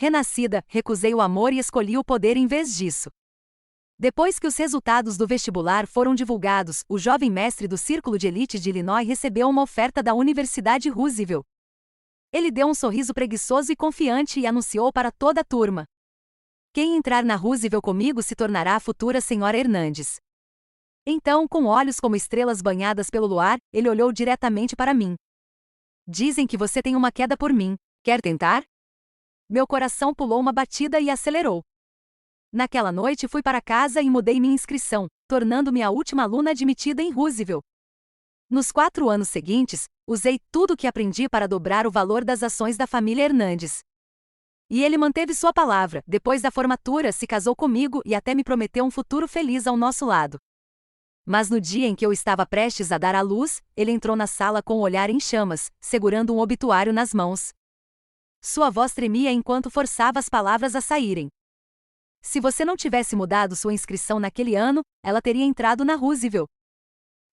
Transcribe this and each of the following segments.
Renascida, recusei o amor e escolhi o poder em vez disso. Depois que os resultados do vestibular foram divulgados, o jovem mestre do Círculo de Elite de Illinois recebeu uma oferta da Universidade Roosevelt. Ele deu um sorriso preguiçoso e confiante e anunciou para toda a turma: quem entrar na Roosevelt comigo se tornará a futura senhora Hernandes. Então, com olhos como estrelas banhadas pelo luar, ele olhou diretamente para mim. Dizem que você tem uma queda por mim. Quer tentar? Meu coração pulou uma batida e acelerou. Naquela noite fui para casa e mudei minha inscrição, tornando-me a última aluna admitida em Roosevelt. Nos 4 anos seguintes, usei tudo o que aprendi para dobrar o valor das ações da família Hernandes. E ele manteve sua palavra. Depois da formatura, se casou comigo e até me prometeu um futuro feliz ao nosso lado. Mas no dia em que eu estava prestes a dar à luz, ele entrou na sala com o olhar em chamas, segurando um obituário nas mãos. Sua voz tremia enquanto forçava as palavras a saírem. Se você não tivesse mudado sua inscrição naquele ano, ela teria entrado na Roosevelt.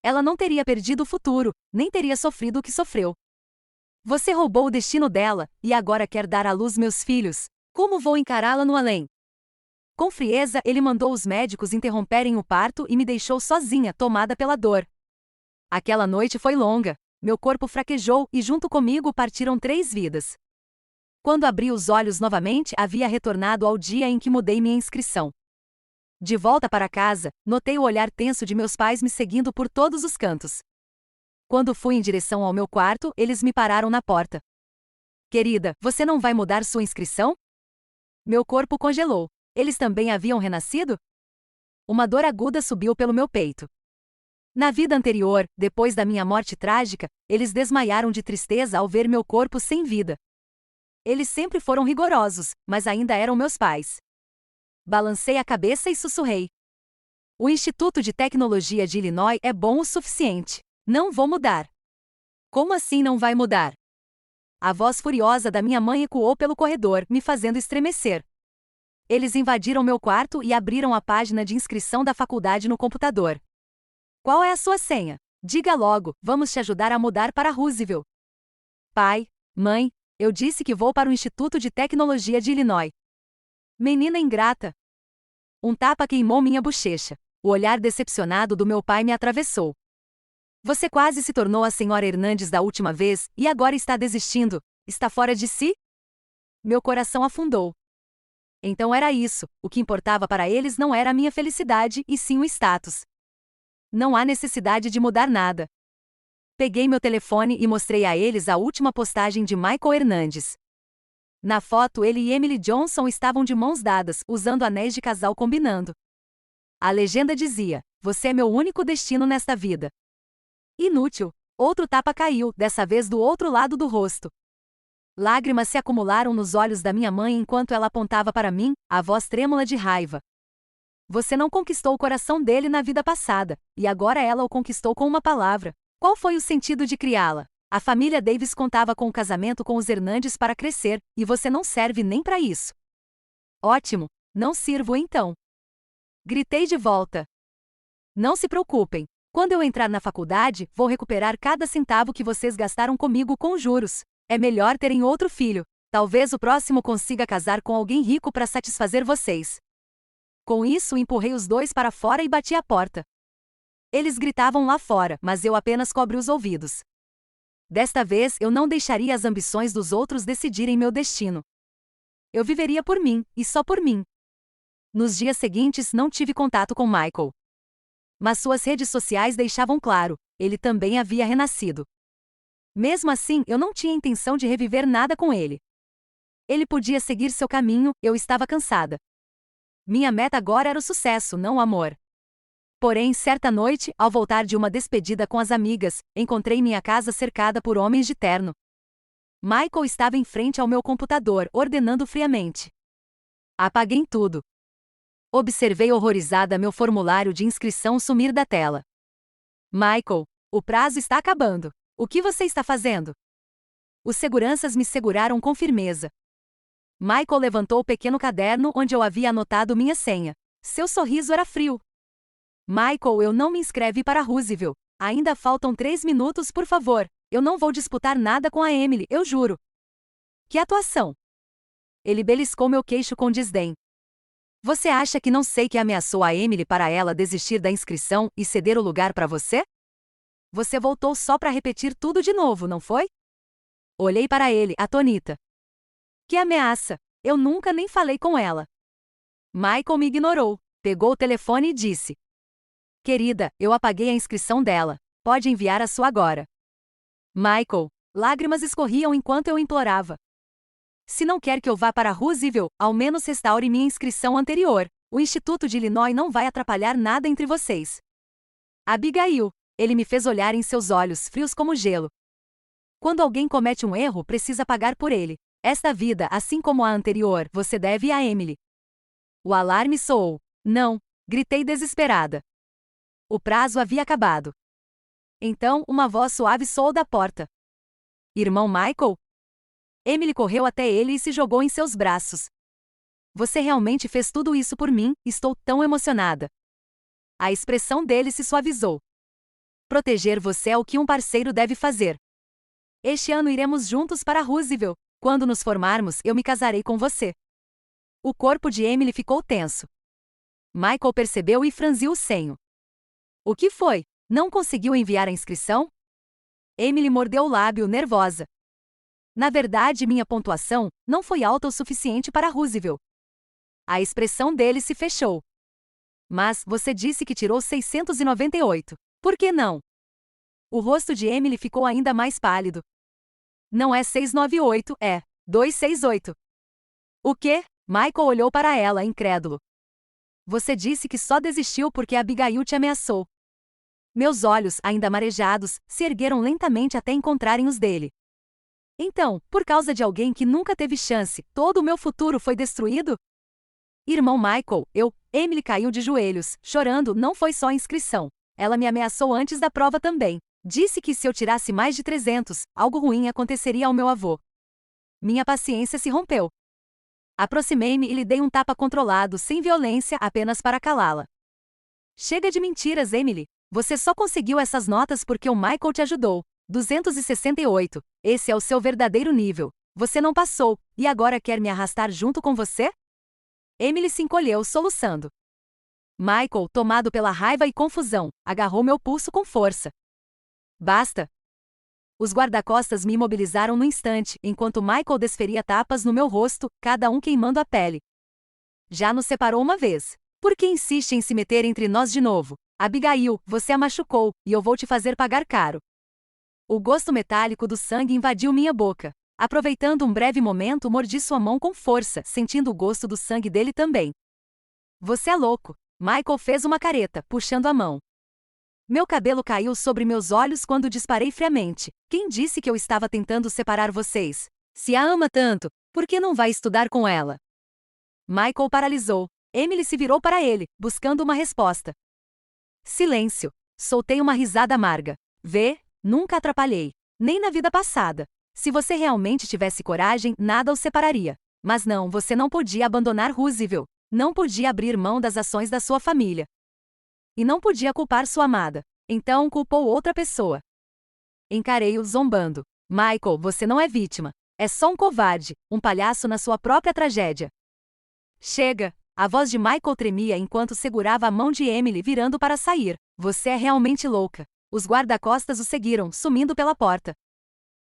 Ela não teria perdido o futuro, nem teria sofrido o que sofreu. Você roubou o destino dela, e agora quer dar à luz meus filhos. Como vou encará-la no além? Com frieza, ele mandou os médicos interromperem o parto e me deixou sozinha, tomada pela dor. Aquela noite foi longa. Meu corpo fraquejou e junto comigo partiram 3 vidas. Quando abri os olhos novamente, havia retornado ao dia em que mudei minha inscrição. De volta para casa, notei o olhar tenso de meus pais me seguindo por todos os cantos. Quando fui em direção ao meu quarto, eles me pararam na porta. Querida, você não vai mudar sua inscrição? Meu corpo congelou. Eles também haviam renascido? Uma dor aguda subiu pelo meu peito. Na vida anterior, depois da minha morte trágica, eles desmaiaram de tristeza ao ver meu corpo sem vida. Eles sempre foram rigorosos, mas ainda eram meus pais. Balancei a cabeça e sussurrei. O Instituto de Tecnologia de Illinois é bom o suficiente. Não vou mudar. Como assim não vai mudar? A voz furiosa da minha mãe ecoou pelo corredor, me fazendo estremecer. Eles invadiram meu quarto e abriram a página de inscrição da faculdade no computador. Qual é a sua senha? Diga logo, vamos te ajudar a mudar para Roosevelt. Pai, mãe, eu disse que vou para o Instituto de Tecnologia de Illinois. Menina ingrata. Um tapa queimou minha bochecha. O olhar decepcionado do meu pai me atravessou. Você quase se tornou a senhora Hernandes da última vez e agora está desistindo. Está fora de si? Meu coração afundou. Então era isso. O que importava para eles não era a minha felicidade, e sim o status. Não há necessidade de mudar nada. Peguei meu telefone e mostrei a eles a última postagem de Michael Hernandes. Na foto, ele e Emily Johnson estavam de mãos dadas, usando anéis de casal combinando. A legenda dizia: você é meu único destino nesta vida. Inútil. Outro tapa caiu, dessa vez do outro lado do rosto. Lágrimas se acumularam nos olhos da minha mãe enquanto ela apontava para mim, a voz trêmula de raiva. Você não conquistou o coração dele na vida passada, e agora ela o conquistou com uma palavra. Qual foi o sentido de criá-la? A família Davis contava com o casamento com os Hernandes para crescer, e você não serve nem para isso. Ótimo, não sirvo então. Gritei de volta. Não se preocupem. Quando eu entrar na faculdade, vou recuperar cada centavo que vocês gastaram comigo com juros. É melhor terem outro filho. Talvez o próximo consiga casar com alguém rico para satisfazer vocês. Com isso, empurrei os dois para fora e bati a porta. Eles gritavam lá fora, mas eu apenas cobri os ouvidos. Desta vez, eu não deixaria as ambições dos outros decidirem meu destino. Eu viveria por mim, e só por mim. Nos dias seguintes, não tive contato com Michael. Mas suas redes sociais deixavam claro, ele também havia renascido. Mesmo assim, eu não tinha intenção de reviver nada com ele. Ele podia seguir seu caminho, eu estava cansada. Minha meta agora era o sucesso, não o amor. Porém, certa noite, ao voltar de uma despedida com as amigas, encontrei minha casa cercada por homens de terno. Michael estava em frente ao meu computador, ordenando friamente. Apaguei tudo. Observei horrorizada meu formulário de inscrição sumir da tela. Michael, o prazo está acabando. O que você está fazendo? Os seguranças me seguraram com firmeza. Michael levantou o pequeno caderno onde eu havia anotado minha senha. Seu sorriso era frio. Michael, eu não me inscrevi para Roosevelt. Ainda faltam 3 minutos, por favor. Eu não vou disputar nada com a Emily, eu juro. Que atuação! Ele beliscou meu queixo com desdém. Você acha que não sei que ameaçou a Emily para ela desistir da inscrição e ceder o lugar para você? Você voltou só para repetir tudo de novo, não foi? Olhei para ele, atônita. Que ameaça! Eu nunca nem falei com ela. Michael me ignorou, pegou o telefone e disse: Querida, eu apaguei a inscrição dela. Pode enviar a sua agora. Michael, lágrimas escorriam enquanto eu implorava. Se não quer que eu vá para Roosevelt, ao menos restaure minha inscrição anterior. O Instituto de Illinois não vai atrapalhar nada entre vocês. Abigail, ele me fez olhar em seus olhos frios como gelo. Quando alguém comete um erro, precisa pagar por ele. Esta vida, assim como a anterior, você deve a Emily. O alarme soou. Não, gritei desesperada. O prazo havia acabado. Então, uma voz suave soou da porta. Irmão Michael? Emily correu até ele e se jogou em seus braços. Você realmente fez tudo isso por mim, estou tão emocionada. A expressão dele se suavizou. Proteger você é o que um parceiro deve fazer. Este ano iremos juntos para Roosevelt. Quando nos formarmos, eu me casarei com você. O corpo de Emily ficou tenso. Michael percebeu e franziu o senho. O que foi? Não conseguiu enviar a inscrição? Emily mordeu o lábio, nervosa. Na verdade, minha pontuação não foi alta o suficiente para Roosevelt. A expressão dele se fechou. Mas você disse que tirou 698. Por que não? O rosto de Emily ficou ainda mais pálido. Não é 698, é 268. O quê? Michael olhou para ela, incrédulo. Você disse que só desistiu porque Abigail te ameaçou. Meus olhos, ainda marejados, se ergueram lentamente até encontrarem os dele. Então, por causa de alguém que nunca teve chance, todo o meu futuro foi destruído? Irmão Michael, Emily caiu de joelhos, chorando. Não foi só a inscrição. Ela me ameaçou antes da prova também. Disse que se eu tirasse mais de 300, algo ruim aconteceria ao meu avô. Minha paciência se rompeu. Aproximei-me e lhe dei um tapa controlado, sem violência, apenas para calá-la. Chega de mentiras, Emily. Você só conseguiu essas notas porque o Michael te ajudou. 268. Esse é o seu verdadeiro nível. Você não passou, e agora quer me arrastar junto com você? Emily se encolheu, soluçando. Michael, tomado pela raiva e confusão, agarrou meu pulso com força. Basta! Os guarda-costas me imobilizaram no instante, enquanto Michael desferia tapas no meu rosto, cada um queimando a pele. Já nos separou uma vez. Por que insiste em se meter entre nós de novo? Abigail, você a machucou, e eu vou te fazer pagar caro. O gosto metálico do sangue invadiu minha boca. Aproveitando um breve momento, mordi sua mão com força, sentindo o gosto do sangue dele também. Você é louco. Michael fez uma careta, puxando a mão. Meu cabelo caiu sobre meus olhos quando disparei friamente. Quem disse que eu estava tentando separar vocês? Se a ama tanto, por que não vai estudar com ela? Michael paralisou. Emily se virou para ele, buscando uma resposta. Silêncio. Soltei uma risada amarga. Vê, nunca atrapalhei. Nem na vida passada. Se você realmente tivesse coragem, nada os separaria. Mas não, você não podia abandonar Roosevelt. Não podia abrir mão das ações da sua família. E não podia culpar sua amada. Então culpou outra pessoa. Encarei-o zombando. Michael, você não é vítima. É só um covarde, um palhaço na sua própria tragédia. Chega! A voz de Michael tremia enquanto segurava a mão de Emily virando para sair. Você é realmente louca. Os guarda-costas o seguiram, sumindo pela porta.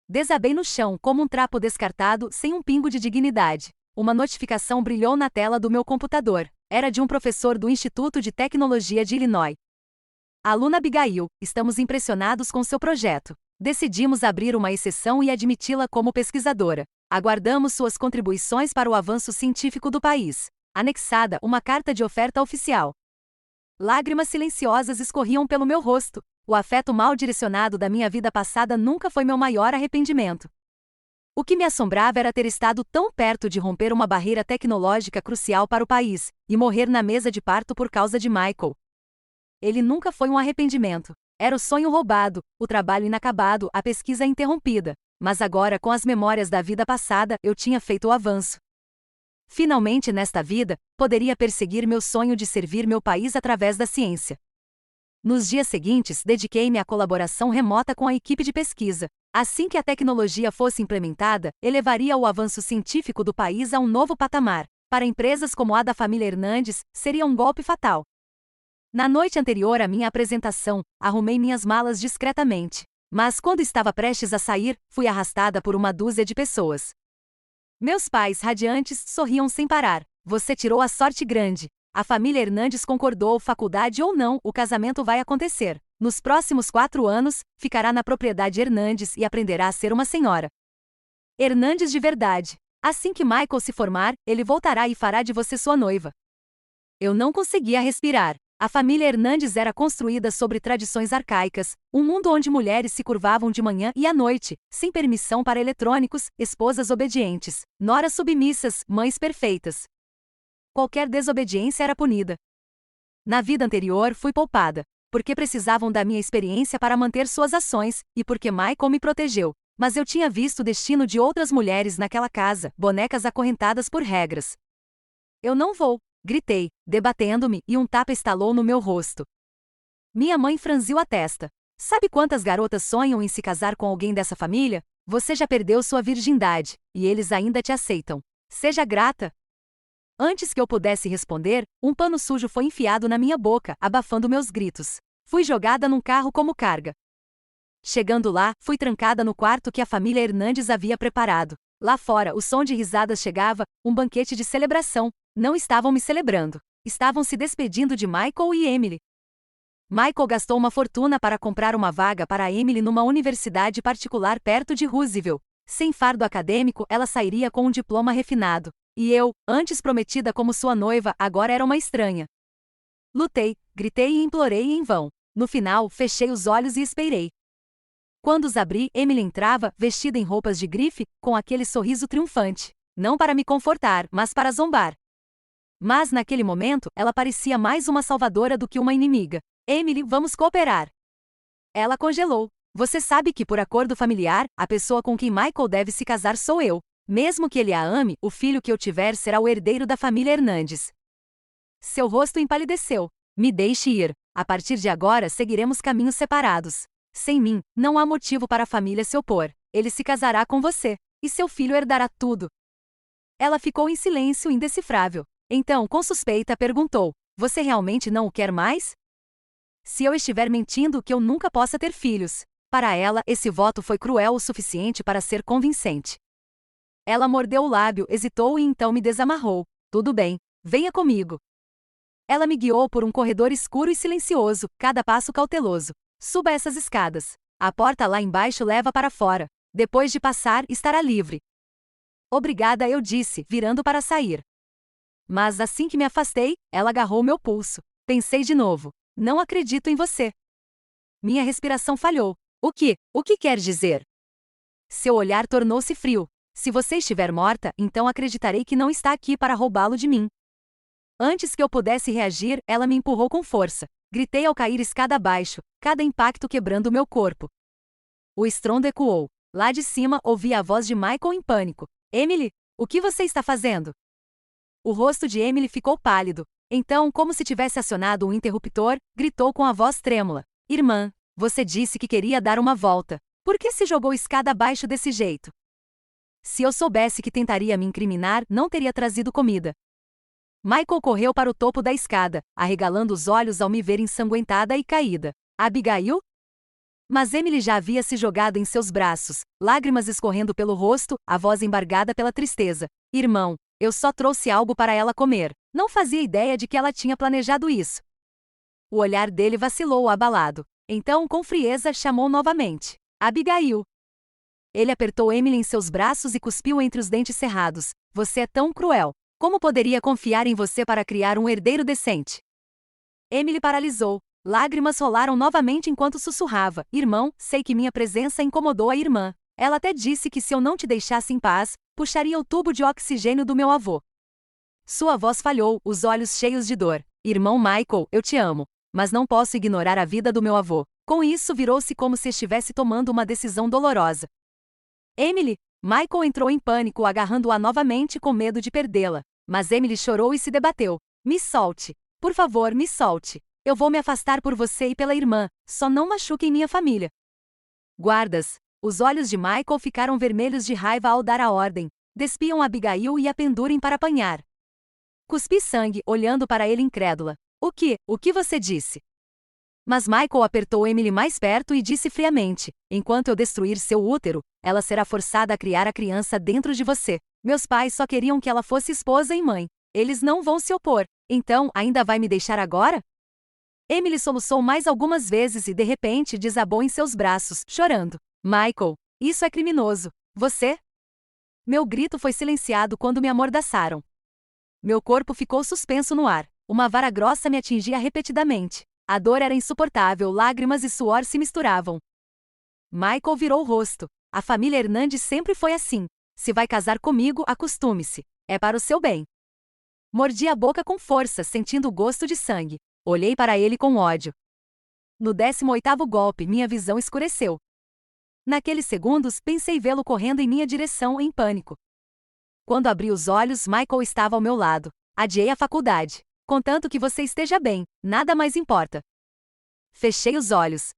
Desabei no chão como um trapo descartado, sem um pingo de dignidade. Uma notificação brilhou na tela do meu computador. Era de um professor do Instituto de Tecnologia de Illinois. Aluna Abigail, estamos impressionados com seu projeto. Decidimos abrir uma exceção e admiti-la como pesquisadora. Aguardamos suas contribuições para o avanço científico do país. Anexada, uma carta de oferta oficial. Lágrimas silenciosas escorriam pelo meu rosto. O afeto mal direcionado da minha vida passada nunca foi meu maior arrependimento. O que me assombrava era ter estado tão perto de romper uma barreira tecnológica crucial para o país, e morrer na mesa de parto por causa de Michael. Ele nunca foi um arrependimento. Era o sonho roubado, o trabalho inacabado, a pesquisa interrompida. Mas agora, com as memórias da vida passada, eu tinha feito o avanço. Finalmente, nesta vida, poderia perseguir meu sonho de servir meu país através da ciência. Nos dias seguintes, dediquei-me à colaboração remota com a equipe de pesquisa. Assim que a tecnologia fosse implementada, elevaria o avanço científico do país a um novo patamar. Para empresas como a da família Hernandes, seria um golpe fatal. Na noite anterior à minha apresentação, arrumei minhas malas discretamente. Mas quando estava prestes a sair, fui arrastada por uma dúzia de pessoas. Meus pais, radiantes, sorriam sem parar. Você tirou a sorte grande. A família Hernandes concordou, faculdade ou não, o casamento vai acontecer. Nos próximos 4 anos, ficará na propriedade Hernandes e aprenderá a ser uma senhora Hernandes de verdade. Assim que Michael se formar, ele voltará e fará de você sua noiva. Eu não conseguia respirar. A família Hernandes era construída sobre tradições arcaicas, um mundo onde mulheres se curvavam de manhã e à noite, sem permissão para eletrônicos, esposas obedientes, noras submissas, mães perfeitas. Qualquer desobediência era punida. Na vida anterior fui poupada, porque precisavam da minha experiência para manter suas ações, e porque Michael me protegeu. Mas eu tinha visto o destino de outras mulheres naquela casa, bonecas acorrentadas por regras. Eu não vou. Gritei, debatendo-me, e um tapa estalou no meu rosto. Minha mãe franziu a testa. Sabe quantas garotas sonham em se casar com alguém dessa família? Você já perdeu sua virgindade, e eles ainda te aceitam. Seja grata. Antes que eu pudesse responder, um pano sujo foi enfiado na minha boca, abafando meus gritos. Fui jogada num carro como carga. Chegando lá, fui trancada no quarto que a família Hernandes havia preparado. Lá fora, o som de risadas chegava, um banquete de celebração. Não estavam me celebrando. Estavam se despedindo de Michael e Emily. Michael gastou uma fortuna para comprar uma vaga para Emily numa universidade particular perto de Roosevelt. Sem fardo acadêmico, ela sairia com um diploma refinado. E eu, antes prometida como sua noiva, agora era uma estranha. Lutei, gritei e implorei em vão. No final, fechei os olhos e esperei. Quando os abri, Emily entrava, vestida em roupas de grife, com aquele sorriso triunfante. Não para me confortar, mas para zombar. Mas naquele momento, ela parecia mais uma salvadora do que uma inimiga. Emily, vamos cooperar. Ela congelou. Você sabe que, por acordo familiar, a pessoa com quem Michael deve se casar sou eu. Mesmo que ele a ame, o filho que eu tiver será o herdeiro da família Hernandes. Seu rosto empalideceu. Me deixe ir. A partir de agora, seguiremos caminhos separados. Sem mim, não há motivo para a família se opor. Ele se casará com você. E seu filho herdará tudo. Ela ficou em silêncio indecifrável. Então, com suspeita, perguntou: você realmente não o quer mais? Se eu estiver mentindo que eu nunca possa ter filhos. Para ela, esse voto foi cruel o suficiente para ser convincente. Ela mordeu o lábio, hesitou e então me desamarrou. Tudo bem, venha comigo. Ela me guiou por um corredor escuro e silencioso, cada passo cauteloso. Suba essas escadas. A porta lá embaixo leva para fora. Depois de passar, estará livre. Obrigada, eu disse, virando para sair. Mas assim que me afastei, ela agarrou meu pulso. Pensei de novo. Não acredito em você. Minha respiração falhou. O que quer dizer? Seu olhar tornou-se frio. Se você estiver morta, então acreditarei que não está aqui para roubá-lo de mim. Antes que eu pudesse reagir, ela me empurrou com força. Gritei ao cair escada abaixo, cada impacto quebrando o meu corpo. O estrondo ecoou. Lá de cima, ouvi a voz de Michael em pânico. Emily, o que você está fazendo? O rosto de Emily ficou pálido. Então, como se tivesse acionado um interruptor, gritou com a voz trêmula. Irmã, você disse que queria dar uma volta. Por que se jogou escada abaixo desse jeito? Se eu soubesse que tentaria me incriminar, não teria trazido comida. Michael correu para o topo da escada, arregalando os olhos ao me ver ensanguentada e caída. Abigail? Mas Emily já havia se jogado em seus braços, lágrimas escorrendo pelo rosto, a voz embargada pela tristeza. Irmão, eu só trouxe algo para ela comer. Não fazia ideia de que ela tinha planejado isso. O olhar dele vacilou abalado. Então, com frieza, chamou novamente. Abigail. Ele apertou Emily em seus braços e cuspiu entre os dentes cerrados. Você é tão cruel. Como poderia confiar em você para criar um herdeiro decente? Emily paralisou. Lágrimas rolaram novamente enquanto sussurrava. Irmão, sei que minha presença incomodou a irmã. Ela até disse que se eu não te deixasse em paz, puxaria o tubo de oxigênio do meu avô. Sua voz falhou, os olhos cheios de dor. Irmão Michael, eu te amo. Mas não posso ignorar a vida do meu avô. Com isso, virou-se como se estivesse tomando uma decisão dolorosa. Emily! Michael entrou em pânico, agarrando-a novamente com medo de perdê-la. Mas Emily chorou e se debateu. Me solte. Por favor, me solte. Eu vou me afastar por você e pela irmã. Só não machuquem minha família. Guardas. Os olhos de Michael ficaram vermelhos de raiva ao dar a ordem. Despiam Abigail e a pendurem para apanhar. Cuspi sangue, olhando para ele incrédula. O que você disse? Mas Michael apertou Emily mais perto e disse friamente: enquanto eu destruir seu útero, ela será forçada a criar a criança dentro de você. Meus pais só queriam que ela fosse esposa e mãe. Eles não vão se opor. Então, ainda vai me deixar agora? Emily soluçou mais algumas vezes e de repente desabou em seus braços, chorando. Michael, isso é criminoso. Você? Meu grito foi silenciado quando me amordaçaram. Meu corpo ficou suspenso no ar. Uma vara grossa me atingia repetidamente. A dor era insuportável, lágrimas e suor se misturavam. Michael virou o rosto. A família Hernandes sempre foi assim. Se vai casar comigo, acostume-se. É para o seu bem. Mordi a boca com força, sentindo o gosto de sangue. Olhei para ele com ódio. No 18º golpe, minha visão escureceu. Naqueles segundos, pensei vê-lo correndo em minha direção em pânico. Quando abri os olhos, Michael estava ao meu lado. Adiei a faculdade. Contanto que você esteja bem, nada mais importa. Fechei os olhos.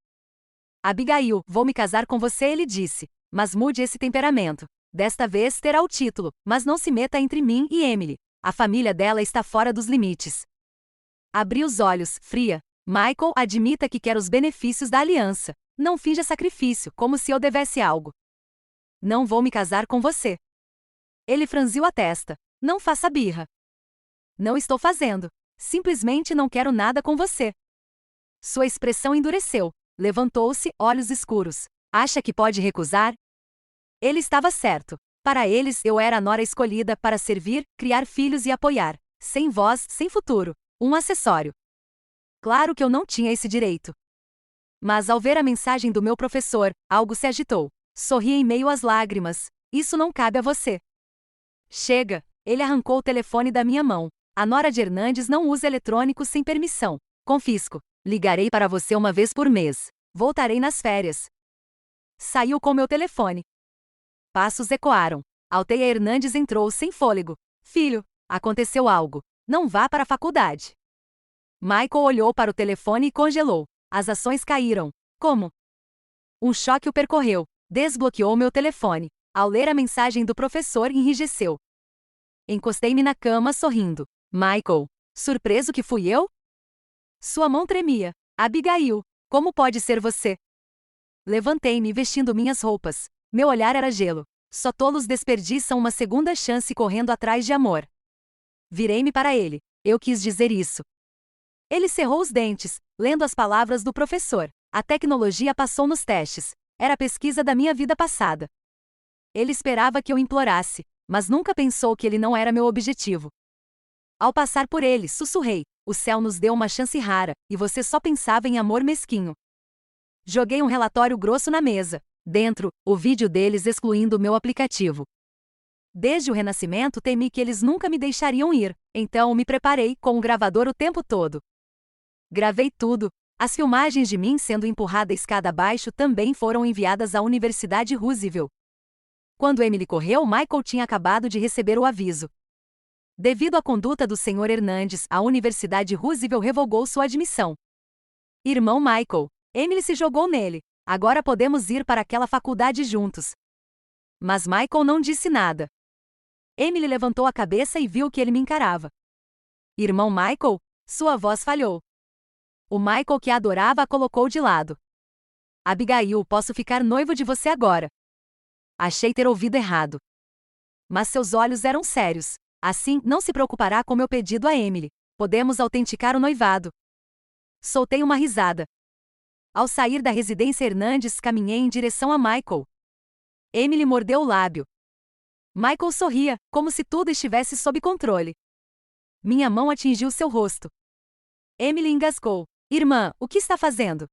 Abigail, vou me casar com você, ele disse. Mas mude esse temperamento. Desta vez terá o título, mas não se meta entre mim e Emily. A família dela está fora dos limites. Abri os olhos, fria. Michael, admita que quer os benefícios da aliança. Não finja sacrifício, como se eu devesse algo. Não vou me casar com você. Ele franziu a testa. Não faça birra. Não estou fazendo. Simplesmente não quero nada com você. Sua expressão endureceu. Levantou-se, olhos escuros. Acha que pode recusar? Ele estava certo. Para eles, eu era a nora escolhida para servir, criar filhos e apoiar. Sem voz, sem futuro. Um acessório. Claro que eu não tinha esse direito. Mas ao ver a mensagem do meu professor, algo se agitou. Sorri em meio às lágrimas. Isso não cabe a você. Chega! Ele arrancou o telefone da minha mão. A nora de Hernandes não usa eletrônicos sem permissão. Confisco. Ligarei para você uma vez por mês. Voltarei nas férias. Saiu com meu telefone. Passos ecoaram. Alteia Hernandes entrou sem fôlego. Filho, aconteceu algo. Não vá para a faculdade. Michael olhou para o telefone e congelou. As ações caíram. Como? Um choque o percorreu. Desbloqueou meu telefone. Ao ler a mensagem do professor, enrijeceu. Encostei-me na cama, sorrindo. Michael, surpreso que fui eu? Sua mão tremia. Abigail, como pode ser você? Levantei-me vestindo minhas roupas. Meu olhar era gelo. Só tolos desperdiçam uma segunda chance correndo atrás de amor. Virei-me para ele. Eu quis dizer isso. Ele cerrou os dentes, lendo as palavras do professor. A tecnologia passou nos testes. Era a pesquisa da minha vida passada. Ele esperava que eu implorasse, mas nunca pensou que ele não era meu objetivo. Ao passar por ele, sussurrei. O céu nos deu uma chance rara, e você só pensava em amor mesquinho. Joguei um relatório grosso na mesa. Dentro, o vídeo deles excluindo meu aplicativo. Desde o renascimento temi que eles nunca me deixariam ir, então me preparei com o gravador o tempo todo. Gravei tudo. As filmagens de mim sendo empurrada escada abaixo também foram enviadas à Universidade Roosevelt. Quando Emily correu, Michael tinha acabado de receber o aviso. Devido à conduta do Sr. Hernandes, a Universidade Roosevelt revogou sua admissão. Irmão Michael, Emily se jogou nele. Agora podemos ir para aquela faculdade juntos. Mas Michael não disse nada. Emily levantou a cabeça e viu que ele me encarava. Irmão Michael? Sua voz falhou. O Michael que a adorava a colocou de lado. Abigail, posso ficar noivo de você agora. Achei ter ouvido errado. Mas seus olhos eram sérios. Assim, não se preocupará com meu pedido a Emily. Podemos autenticar o noivado. Soltei uma risada. Ao sair da residência Hernandes, caminhei em direção a Michael. Emily mordeu o lábio. Michael sorria, como se tudo estivesse sob controle. Minha mão atingiu seu rosto. Emily engasgou. Irmã, o que está fazendo?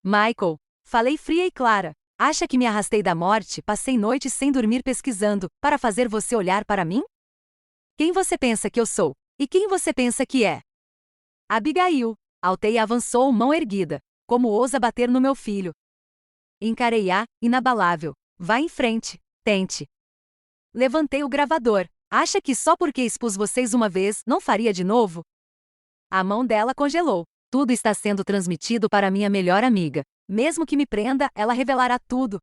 Michael, falei fria e clara. Acha que me arrastei da morte, passei noites sem dormir pesquisando, para fazer você olhar para mim? Quem você pensa que eu sou? E quem você pensa que é? Abigail. Alteia avançou, mão erguida. Como ousa bater no meu filho? Encarei-a, inabalável. Vá em frente, tente. Levantei o gravador. Acha que só porque expus vocês uma vez, não faria de novo? A mão dela congelou. Tudo está sendo transmitido para minha melhor amiga. Mesmo que me prenda, ela revelará tudo.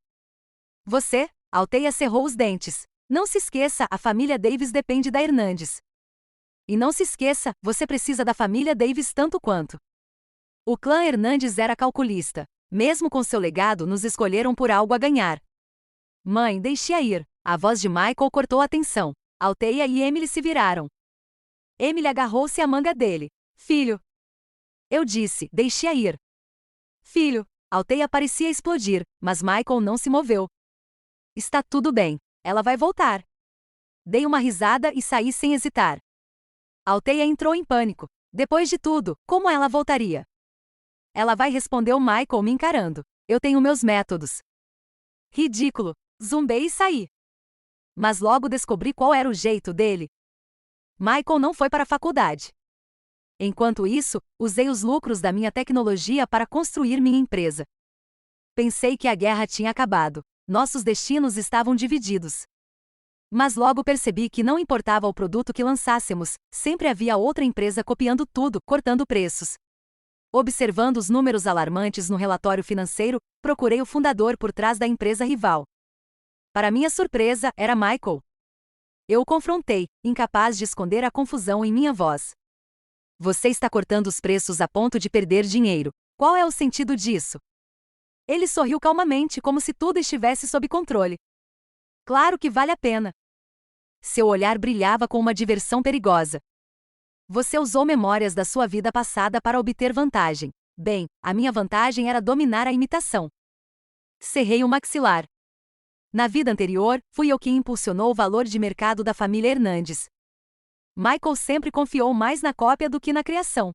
Você? Alteia cerrou os dentes. Não se esqueça, a família Davis depende da Hernandes. E não se esqueça, você precisa da família Davis tanto quanto. O clã Hernandes era calculista. Mesmo com seu legado, nos escolheram por algo a ganhar. Mãe, deixe-a ir. A voz de Michael cortou a tensão. Alteia e Emily se viraram. Emily agarrou-se à manga dele. Filho. Eu disse, deixe-a ir. Filho. Alteia parecia explodir, mas Michael não se moveu. Está tudo bem. Ela vai voltar. Dei uma risada e saí sem hesitar. Alteia entrou em pânico. Depois de tudo, como ela voltaria? Ela vai, respondeu Michael me encarando. Eu tenho meus métodos. Ridículo. Zumbei e saí. Mas logo descobri qual era o jeito dele. Michael não foi para a faculdade. Enquanto isso, usei os lucros da minha tecnologia para construir minha empresa. Pensei que a guerra tinha acabado. Nossos destinos estavam divididos. Mas logo percebi que não importava o produto que lançássemos, sempre havia outra empresa copiando tudo, cortando preços. Observando os números alarmantes no relatório financeiro, procurei o fundador por trás da empresa rival. Para minha surpresa, era Michael. Eu o confrontei, incapaz de esconder a confusão em minha voz. Você está cortando os preços a ponto de perder dinheiro. Qual é o sentido disso? Ele sorriu calmamente, como se tudo estivesse sob controle. Claro que vale a pena. Seu olhar brilhava com uma diversão perigosa. Você usou memórias da sua vida passada para obter vantagem. Bem, a minha vantagem era dominar a imitação. Cerrei o maxilar. Na vida anterior, fui eu que impulsionou o valor de mercado da família Hernandes. Michael sempre confiou mais na cópia do que na criação.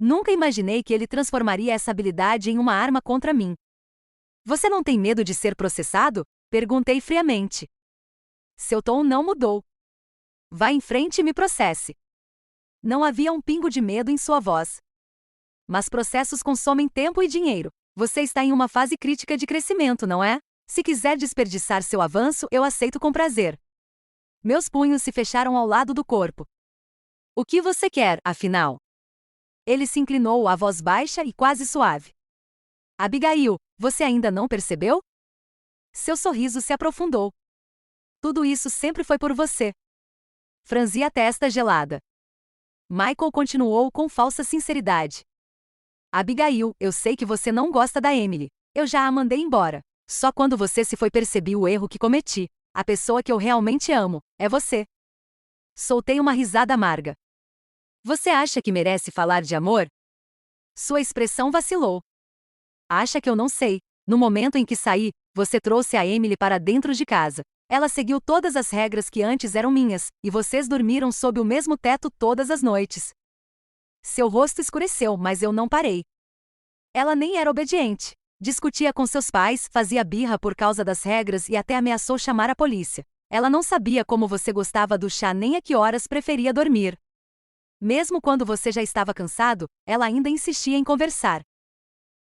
Nunca imaginei que ele transformaria essa habilidade em uma arma contra mim. Você não tem medo de ser processado? Perguntei friamente. Seu tom não mudou. Vá em frente e me processe. Não havia um pingo de medo em sua voz. Mas processos consomem tempo e dinheiro. Você está em uma fase crítica de crescimento, não é? Se quiser desperdiçar seu avanço, eu aceito com prazer. Meus punhos se fecharam ao lado do corpo. O que você quer, afinal? Ele se inclinou, a voz baixa e quase suave. Abigail, você ainda não percebeu? Seu sorriso se aprofundou. Tudo isso sempre foi por você. Franzi a testa gelada. Michael continuou com falsa sinceridade. Abigail, eu sei que você não gosta da Emily. Eu já a mandei embora. Só quando você se foi percebi o erro que cometi. A pessoa que eu realmente amo é você. Soltei uma risada amarga. Você acha que merece falar de amor? Sua expressão vacilou. Acha que eu não sei? No momento em que saí, você trouxe a Emily para dentro de casa. Ela seguiu todas as regras que antes eram minhas, e vocês dormiram sob o mesmo teto todas as noites. Seu rosto escureceu, mas eu não parei. Ela nem era obediente. Discutia com seus pais, fazia birra por causa das regras e até ameaçou chamar a polícia. Ela não sabia como você gostava do chá nem a que horas preferia dormir. Mesmo quando você já estava cansado, ela ainda insistia em conversar.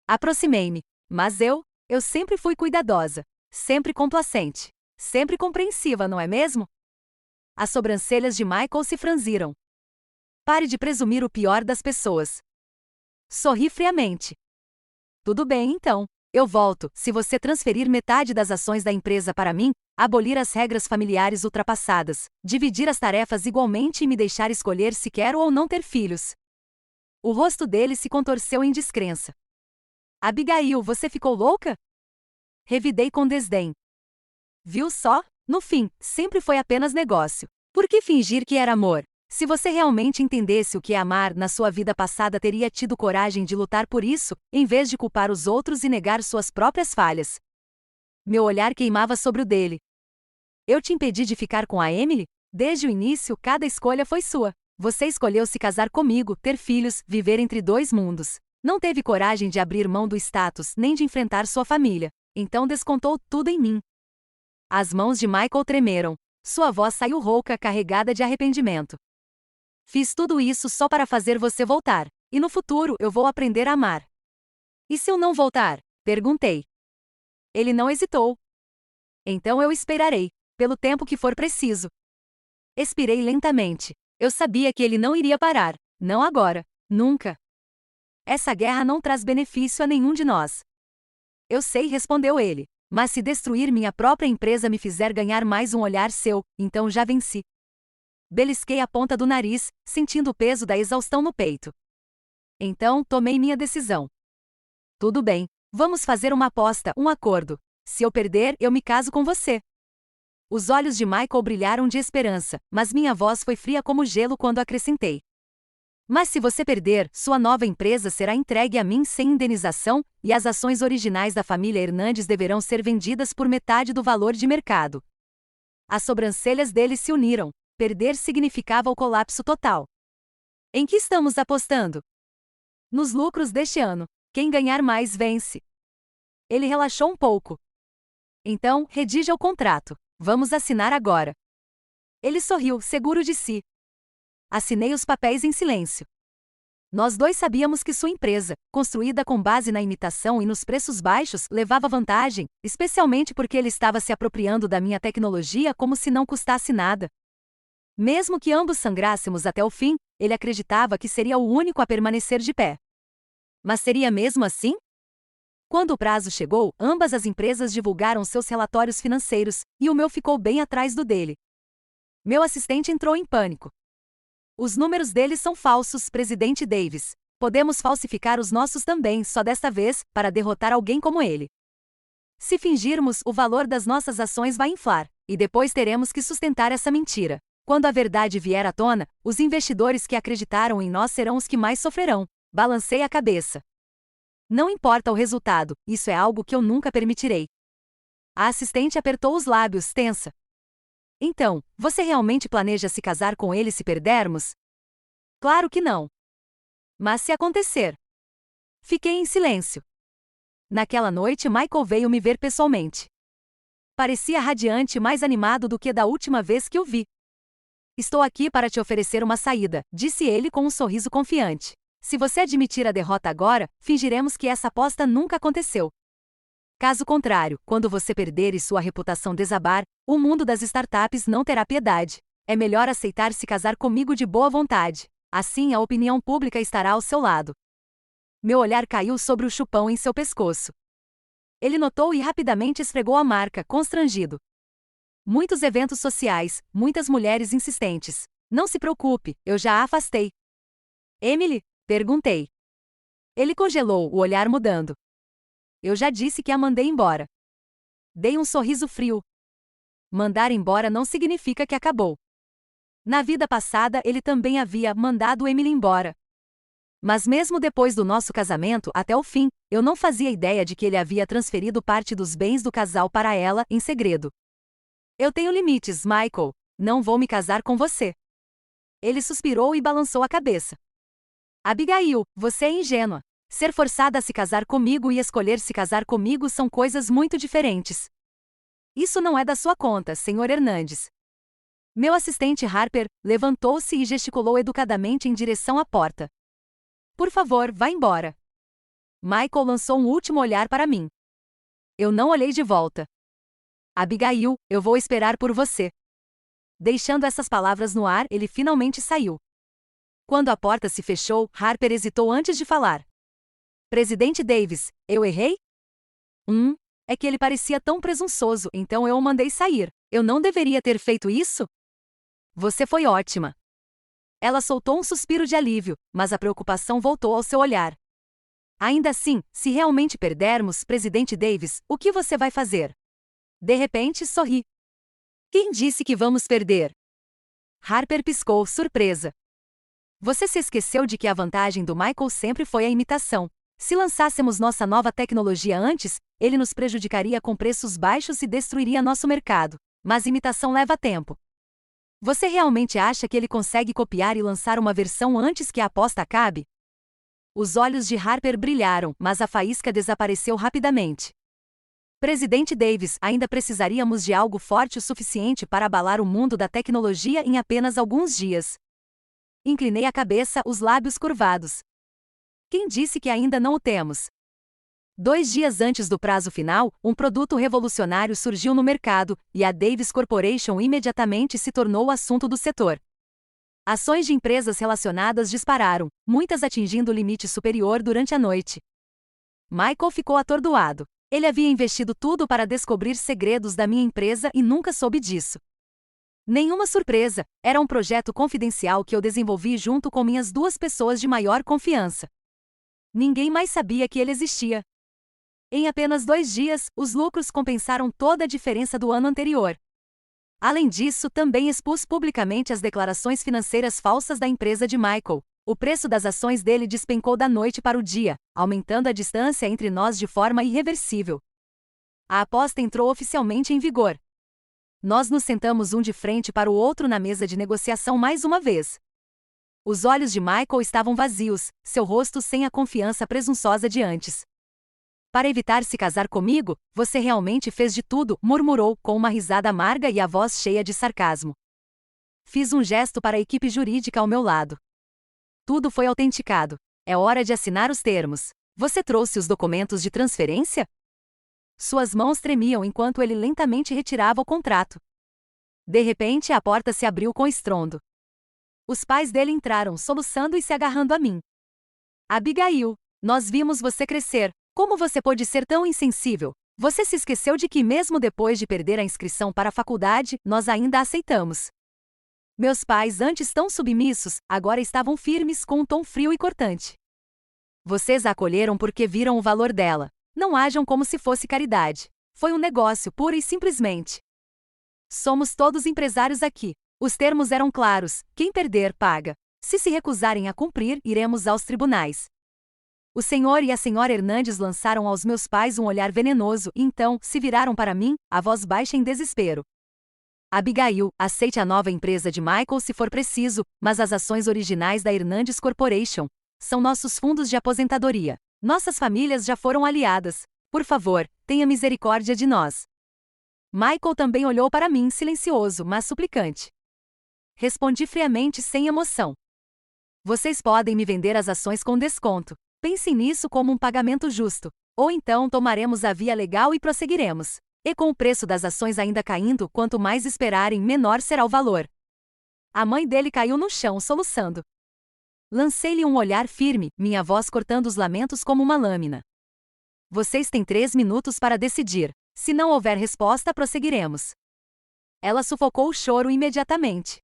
Aproximei-me. Mas eu sempre fui cuidadosa. Sempre complacente. Sempre compreensiva, não é mesmo? As sobrancelhas de Michael se franziram. Pare de presumir o pior das pessoas. Sorri friamente. Tudo bem então. Eu volto, se você transferir metade das ações da empresa para mim, abolir as regras familiares ultrapassadas, dividir as tarefas igualmente e me deixar escolher se quero ou não ter filhos. O rosto dele se contorceu em descrença. Abigail, você ficou louca? Revidei com desdém. Viu só? No fim, sempre foi apenas negócio. Por que fingir que era amor? Se você realmente entendesse o que é amar na sua vida passada, teria tido coragem de lutar por isso, em vez de culpar os outros e negar suas próprias falhas. Meu olhar queimava sobre o dele. Eu te impedi de ficar com a Emily? Desde o início, cada escolha foi sua. Você escolheu se casar comigo, ter filhos, viver entre dois mundos. Não teve coragem de abrir mão do status, nem de enfrentar sua família. Então descontou tudo em mim. As mãos de Michael tremeram. Sua voz saiu rouca, carregada de arrependimento. Fiz tudo isso só para fazer você voltar. E no futuro eu vou aprender a amar. E se eu não voltar? Perguntei. Ele não hesitou. Então eu esperarei, pelo tempo que for preciso. Expirei lentamente. Eu sabia que ele não iria parar. Não agora. Nunca. Essa guerra não traz benefício a nenhum de nós. Eu sei, respondeu ele. Mas se destruir minha própria empresa me fizer ganhar mais um olhar seu, então já venci. Belisquei a ponta do nariz, sentindo o peso da exaustão no peito. Então, tomei minha decisão. Tudo bem, vamos fazer uma aposta, um acordo. Se eu perder, eu me caso com você. Os olhos de Michael brilharam de esperança, mas minha voz foi fria como gelo quando acrescentei. Mas se você perder, sua nova empresa será entregue a mim sem indenização, e as ações originais da família Hernandes deverão ser vendidas por metade do valor de mercado. As sobrancelhas dele se uniram. Perder significava o colapso total. Em que estamos apostando? Nos lucros deste ano. Quem ganhar mais vence. Ele relaxou um pouco. Então, redija o contrato. Vamos assinar agora. Ele sorriu, seguro de si. Assinei os papéis em silêncio. Nós dois sabíamos que sua empresa, construída com base na imitação e nos preços baixos, levava vantagem, especialmente porque ele estava se apropriando da minha tecnologia como se não custasse nada. Mesmo que ambos sangrássemos até o fim, ele acreditava que seria o único a permanecer de pé. Mas seria mesmo assim? Quando o prazo chegou, ambas as empresas divulgaram seus relatórios financeiros, e o meu ficou bem atrás do dele. Meu assistente entrou em pânico. Os números deles são falsos, presidente Davis. Podemos falsificar os nossos também, só desta vez, para derrotar alguém como ele. Se fingirmos, o valor das nossas ações vai inflar, e depois teremos que sustentar essa mentira. Quando a verdade vier à tona, os investidores que acreditaram em nós serão os que mais sofrerão. Balancei a cabeça. Não importa o resultado, isso é algo que eu nunca permitirei. A assistente apertou os lábios, tensa. Então, você realmente planeja se casar com ele se perdermos? Claro que não. Mas se acontecer? Fiquei em silêncio. Naquela noite, Michael veio me ver pessoalmente. Parecia radiante e mais animado do que da última vez que o vi. Estou aqui para te oferecer uma saída, disse ele com um sorriso confiante. Se você admitir a derrota agora, fingiremos que essa aposta nunca aconteceu. Caso contrário, quando você perder e sua reputação desabar, o mundo das startups não terá piedade. É melhor aceitar se casar comigo de boa vontade. Assim a opinião pública estará ao seu lado. Meu olhar caiu sobre o chupão em seu pescoço. Ele notou e rapidamente esfregou a marca, constrangido. Muitos eventos sociais, muitas mulheres insistentes. Não se preocupe, eu já a afastei. Emily? Perguntei. Ele congelou, o olhar mudando. Eu já disse que a mandei embora. Dei um sorriso frio. Mandar embora não significa que acabou. Na vida passada ele também havia mandado Emily embora. Mas mesmo depois do nosso casamento, até o fim, eu não fazia ideia de que ele havia transferido parte dos bens do casal para ela, em segredo. Eu tenho limites, Michael. Não vou me casar com você. Ele suspirou e balançou a cabeça. Abigail, você é ingênua. Ser forçada a se casar comigo e escolher se casar comigo são coisas muito diferentes. Isso não é da sua conta, Sr. Hernandes. Meu assistente Harper levantou-se e gesticulou educadamente em direção à porta. Por favor, vá embora. Michael lançou um último olhar para mim. Eu não olhei de volta. Abigail, eu vou esperar por você. Deixando essas palavras no ar, ele finalmente saiu. Quando a porta se fechou, Harper hesitou antes de falar. Presidente Davis, eu errei? É que ele parecia tão presunçoso, então eu o mandei sair. Eu não deveria ter feito isso? Você foi ótima. Ela soltou um suspiro de alívio, mas a preocupação voltou ao seu olhar. Ainda assim, se realmente perdermos, Presidente Davis, o que você vai fazer? De repente, sorri. Quem disse que vamos perder? Harper piscou, surpresa. Você se esqueceu de que a vantagem do Michael sempre foi a imitação. Se lançássemos nossa nova tecnologia antes, ele nos prejudicaria com preços baixos e destruiria nosso mercado. Mas imitação leva tempo. Você realmente acha que ele consegue copiar e lançar uma versão antes que a aposta acabe? Os olhos de Harper brilharam, mas a faísca desapareceu rapidamente. Presidente Davis, ainda precisaríamos de algo forte o suficiente para abalar o mundo da tecnologia em apenas alguns dias. Inclinei a cabeça, os lábios curvados. Quem disse que ainda não o temos? 2 dias antes do prazo final, um produto revolucionário surgiu no mercado, e a Davis Corporation imediatamente se tornou o assunto do setor. Ações de empresas relacionadas dispararam, muitas atingindo o limite superior durante a noite. Michael ficou atordoado. Ele havia investido tudo para descobrir segredos da minha empresa e nunca soube disso. Nenhuma surpresa, era um projeto confidencial que eu desenvolvi junto com minhas 2 pessoas de maior confiança. Ninguém mais sabia que ele existia. Em apenas 2 dias, os lucros compensaram toda a diferença do ano anterior. Além disso, também expus publicamente as declarações financeiras falsas da empresa de Michael. O preço das ações dele despencou da noite para o dia, aumentando a distância entre nós de forma irreversível. A aposta entrou oficialmente em vigor. Nós nos sentamos um de frente para o outro na mesa de negociação mais uma vez. Os olhos de Michael estavam vazios, seu rosto sem a confiança presunçosa de antes. Para evitar se casar comigo, você realmente fez de tudo, murmurou, com uma risada amarga e a voz cheia de sarcasmo. Fiz um gesto para a equipe jurídica ao meu lado. Tudo foi autenticado. É hora de assinar os termos. Você trouxe os documentos de transferência? Suas mãos tremiam enquanto ele lentamente retirava o contrato. De repente, a porta se abriu com estrondo. Os pais dele entraram, soluçando e se agarrando a mim. Abigail, nós vimos você crescer. Como você pôde ser tão insensível? Você se esqueceu de que mesmo depois de perder a inscrição para a faculdade, nós ainda a aceitamos. Meus pais, antes tão submissos, agora estavam firmes com um tom frio e cortante. Vocês a acolheram porque viram o valor dela. Não ajam como se fosse caridade. Foi um negócio, pura e simplesmente. Somos todos empresários aqui. Os termos eram claros: quem perder, paga. Se recusarem a cumprir, iremos aos tribunais. O senhor e a senhora Hernandes lançaram aos meus pais um olhar venenoso e então se viraram para mim, a voz baixa em desespero. Abigail, aceite a nova empresa de Michael se for preciso, mas as ações originais da Hernandes Corporation são nossos fundos de aposentadoria. Nossas famílias já foram aliadas. Por favor, tenha misericórdia de nós. Michael também olhou para mim, silencioso, mas suplicante. Respondi friamente, sem emoção. Vocês podem me vender as ações com desconto. Pensem nisso como um pagamento justo. Ou então tomaremos a via legal e prosseguiremos. E com o preço das ações ainda caindo, quanto mais esperarem, menor será o valor. A mãe dele caiu no chão, soluçando. Lancei-lhe um olhar firme, minha voz cortando os lamentos como uma lâmina. Vocês têm 3 minutos para decidir. Se não houver resposta, prosseguiremos. Ela sufocou o choro imediatamente.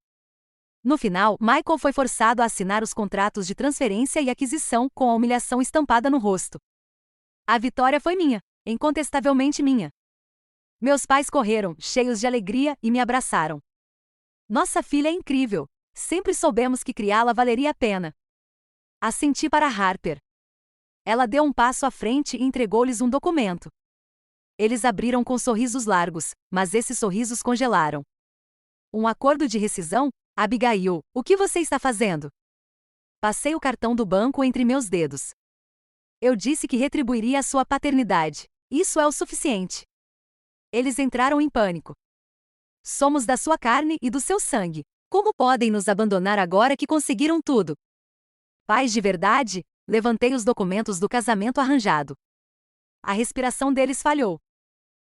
No final, Michael foi forçado a assinar os contratos de transferência e aquisição com a humilhação estampada no rosto. A vitória foi minha, incontestavelmente minha. Meus pais correram, cheios de alegria, e me abraçaram. Nossa filha é incrível. Sempre soubemos que criá-la valeria a pena. Assenti para Harper. Ela deu um passo à frente e entregou-lhes um documento. Eles abriram com sorrisos largos, mas esses sorrisos congelaram. Um acordo de rescisão? Abigail, o que você está fazendo? Passei o cartão do banco entre meus dedos. Eu disse que retribuiria a sua paternidade. Isso é o suficiente. Eles entraram em pânico. Somos da sua carne e do seu sangue. Como podem nos abandonar agora que conseguiram tudo? Pais de verdade? Levantei os documentos do casamento arranjado. A respiração deles falhou.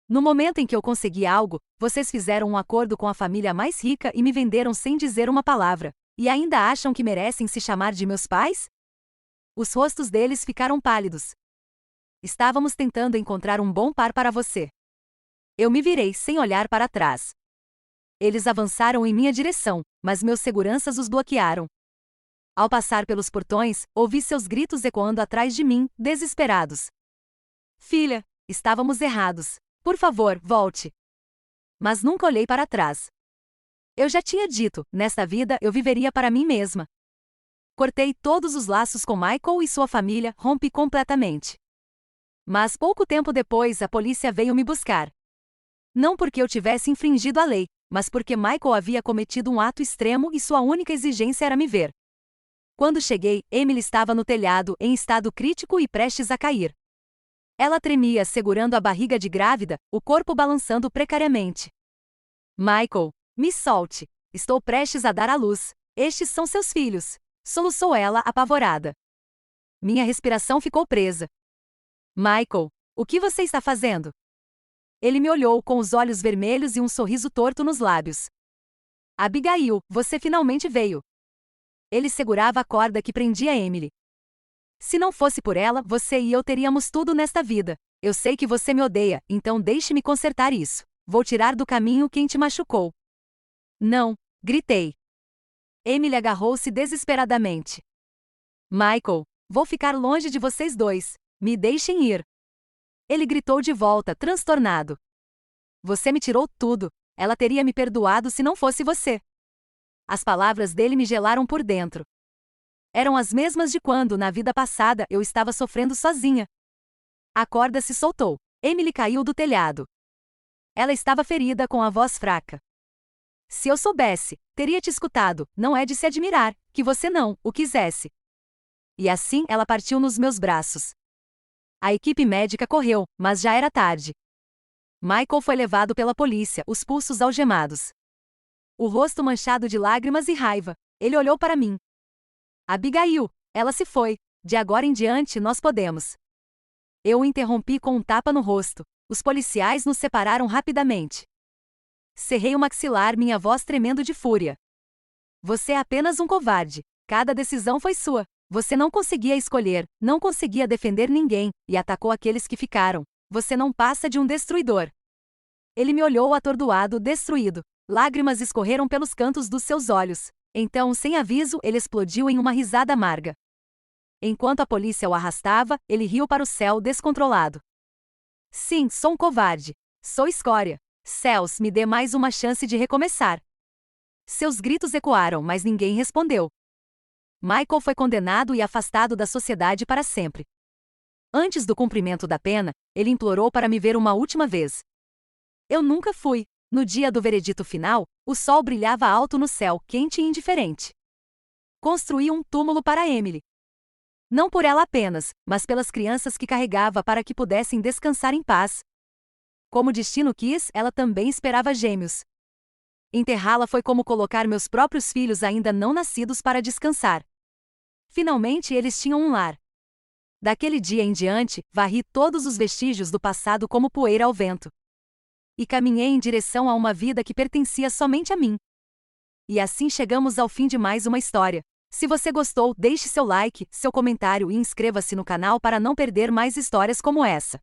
No momento em que eu consegui algo, vocês fizeram um acordo com a família mais rica e me venderam sem dizer uma palavra. E ainda acham que merecem se chamar de meus pais? Os rostos deles ficaram pálidos. Estávamos tentando encontrar um bom par para você. Eu me virei sem olhar para trás. Eles avançaram em minha direção, mas meus seguranças os bloquearam. Ao passar pelos portões, ouvi seus gritos ecoando atrás de mim, desesperados. Filha, estávamos errados. Por favor, volte. Mas nunca olhei para trás. Eu já tinha dito, nesta vida eu viveria para mim mesma. Cortei todos os laços com Michael e sua família, rompi completamente. Mas pouco tempo depois a polícia veio me buscar. Não porque eu tivesse infringido a lei, mas porque Michael havia cometido um ato extremo e sua única exigência era me ver. Quando cheguei, Emily estava no telhado, em estado crítico e prestes a cair. Ela tremia, segurando a barriga de grávida, o corpo balançando precariamente. Michael, me solte. Estou prestes a dar à luz. Estes são seus filhos. Soluçou ela, apavorada. Minha respiração ficou presa. Michael, o que você está fazendo? Ele me olhou com os olhos vermelhos e um sorriso torto nos lábios. Abigail, você finalmente veio. Ele segurava a corda que prendia Emily. Se não fosse por ela, você e eu teríamos tudo nesta vida. Eu sei que você me odeia, então deixe-me consertar isso. Vou tirar do caminho quem te machucou. Não, gritei. Emily agarrou-se desesperadamente. Michael, vou ficar longe de vocês dois. Me deixem ir. Ele gritou de volta, transtornado. Você me tirou tudo. Ela teria me perdoado se não fosse você. As palavras dele me gelaram por dentro. Eram as mesmas de quando, na vida passada, eu estava sofrendo sozinha. A corda se soltou. Emily caiu do telhado. Ela estava ferida com a voz fraca. Se eu soubesse, teria te escutado, não é de se admirar, que você não o quisesse. E assim ela partiu nos meus braços. A equipe médica correu, mas já era tarde. Michael foi levado pela polícia, os pulsos algemados. O rosto manchado de lágrimas e raiva. Ele olhou para mim. Abigail, ela se foi. De agora em diante nós podemos. Eu o interrompi com um tapa no rosto. Os policiais nos separaram rapidamente. Cerrei o maxilar, minha voz tremendo de fúria. Você é apenas um covarde. Cada decisão foi sua. Você não conseguia escolher, não conseguia defender ninguém, e atacou aqueles que ficaram. Você não passa de um destruidor. Ele me olhou atordoado, destruído. Lágrimas escorreram pelos cantos dos seus olhos. Então, sem aviso, ele explodiu em uma risada amarga. Enquanto a polícia o arrastava, ele riu para o céu descontrolado. Sim, sou um covarde. Sou escória. Céus, me dê mais uma chance de recomeçar. Seus gritos ecoaram, mas ninguém respondeu. Michael foi condenado e afastado da sociedade para sempre. Antes do cumprimento da pena, ele implorou para me ver uma última vez. Eu nunca fui. No dia do veredito final, o sol brilhava alto no céu, quente e indiferente. Construí um túmulo para Emily. Não por ela apenas, mas pelas crianças que carregava para que pudessem descansar em paz. Como o destino quis, ela também esperava gêmeos. Enterrá-la foi como colocar meus próprios filhos ainda não nascidos para descansar. Finalmente eles tinham um lar. Daquele dia em diante, varri todos os vestígios do passado como poeira ao vento. E caminhei em direção a uma vida que pertencia somente a mim. E assim chegamos ao fim de mais uma história. Se você gostou, deixe seu like, seu comentário e inscreva-se no canal para não perder mais histórias como essa.